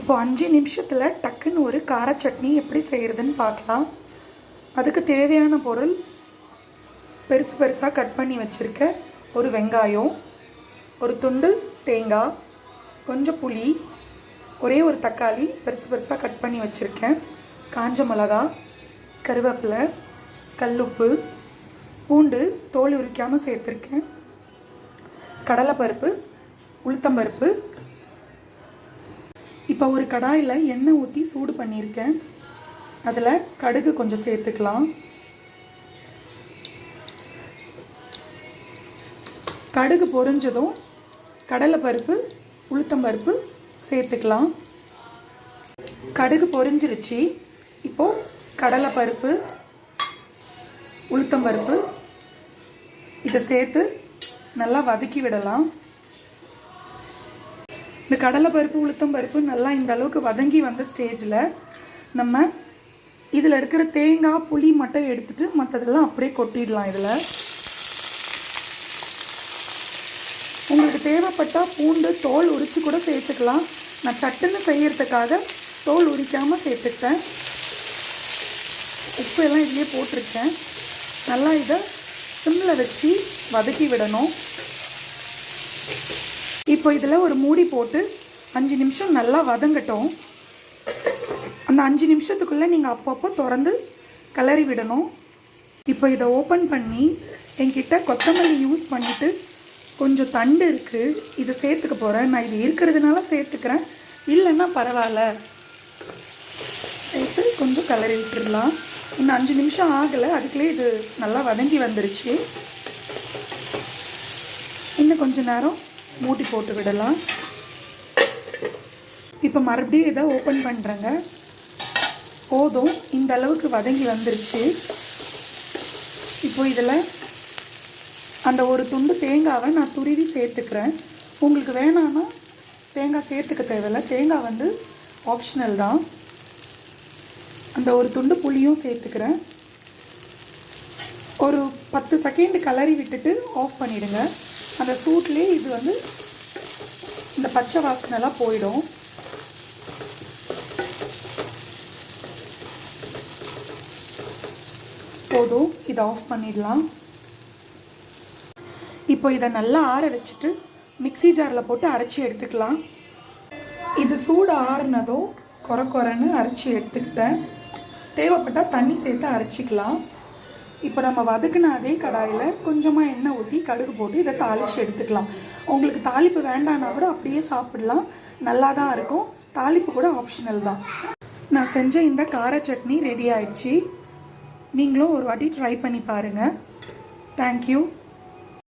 இப்போ 5 நிமிஷத்தில் டக்குன்னு ஒரு கார சட்னி எப்படி செய்கிறதுன்னு பார்க்கலாம். அதுக்கு தேவையான பொருள் பெருசு பெருசாக கட் பண்ணி வச்சுருக்க ஒரு வெங்காயம், ஒரு துண்டு தேங்காய், கொஞ்சம் புளி, ஒரே ஒரு தக்காளி பெருசு பெருசாக கட் பண்ணி வச்சுருக்கேன், காஞ்ச மிளகா, கருவேப்பிலை, கல்லுப்பு, பூண்டு தோல் உரிக்காமல் சேர்த்துருக்கேன், கடலைப்பருப்பு, உளுத்தம்பருப்பு. இப்போ ஒரு கடாயில் எண்ணெய் ஊற்றி சூடு பண்ணியிருக்கேன். அதில் கடுகு கொஞ்சம் சேர்த்துக்கலாம். கடுகு பொரிஞ்சதும் கடலைப்பருப்பு, உளுத்தம்பருப்பு சேர்த்துக்கலாம். கடுகு பொரிஞ்சிருச்சு. இப்போது கடலைப்பருப்பு, உளுத்தம்பருப்பு இதை சேர்த்து நல்லா வதக்கி விடலாம். இந்த கடலைப்பருப்பு, உளுத்தம்பருப்பு நல்லா இந்த அளவுக்கு வதங்கி வந்த ஸ்டேஜில் நம்ம இதில் இருக்கிற தேங்காய், புளி மட்டும் எடுத்துகிட்டு மற்றதெல்லாம் அப்படியே கொட்டிடலாம். இதில் உங்களுக்கு தேவைப்பட்டால் பூண்டு தோல் உரித்து கூட சேர்த்துக்கலாம். நான் சட்டுன்னு செய்கிறதுக்காக தோல் உரிக்காமல் சேர்த்துக்கிட்டேன். உப்பு எல்லாம் இதுலேயே போட்டிருக்கேன். நல்லா இதை சிம்மில் வச்சு வதக்கி விடணும். இப்போ இதில் ஒரு மூடி போட்டு 5 நிமிஷம் நல்லா வதங்கட்டும். அந்த 5 நிமிஷத்துக்குள்ளே நீங்கள் அப்பப்போ திறந்து கிளறி விடணும். இப்போ இதை ஓப்பன் பண்ணி என்கிட்ட கொத்தமல்லி யூஸ் பண்ணிவிட்டு கொஞ்சம் தண்டு இருக்குது, இதை சேர்த்துக்க போகிறேன். நான் இது இருக்கிறதுனால சேர்த்துக்கிறேன், இல்லைன்னா பரவாயில்ல. சேர்த்து கொஞ்சம் கிளறி விட்டுடலாம். இன்னும் 5 நிமிஷம் ஆகலை, அதுக்குள்ளே இது நல்லா வதங்கி வந்துருச்சு. இன்னும் கொஞ்சம் நேரம் மூடி போட்டு விடலாம். இப்போ மறுபடியும் இதை ஓப்பன் பண்ணுறேங்க. போதும், இந்த அளவுக்கு வதங்கி வந்துருச்சு. இப்போ இதில் அந்த ஒரு துண்டு தேங்காவை நான் துருவி சேர்த்துக்கிறேன். உங்களுக்கு வேணான்னா தேங்காய் சேர்த்துக்க தேவையில்லை, தேங்காய் வந்து ஆப்ஷனல் தான். அந்த ஒரு துண்டு புளியும் சேர்த்துக்கிறேன். ஒரு 10 செகண்ட் கிளறி விட்டுட்டு ஆஃப் பண்ணிவிடுங்க. அந்த சூட்லேயே இது வந்து இந்த பச்சை வாசனைலாம் போயிடும். போதும், இதை ஆஃப் பண்ணிடலாம். இப்போ இதை நல்லா ஆற வச்சுட்டு மிக்ஸி ஜாரில் போட்டு அரைச்சி எடுத்துக்கலாம். இது சூடு ஆறுனதும் கொரன்னு அரைச்சி எடுத்துக்கிட்டேன். தேவைப்பட்டால் தண்ணி சேர்த்து அரைச்சிக்கலாம். இப்போ நம்ம வதக்குன அதே கடாயில் கொஞ்சமாக எண்ணெய் ஊற்றி கடுகு போட்டு இதை தாளித்து எடுத்துக்கலாம். உங்களுக்கு தாளிப்பு வேண்டான்னா கூட அப்படியே சாப்பிடலாம், நல்லா தான் இருக்கும். தாளிப்பு கூட ஆப்ஷனல் தான். நான் செஞ்ச இந்த கார சட்னி ரெடி ஆயிடுச்சு. நீங்களும் ஒரு வாட்டி ட்ரை பண்ணி பாருங்கள். தேங்க்யூ.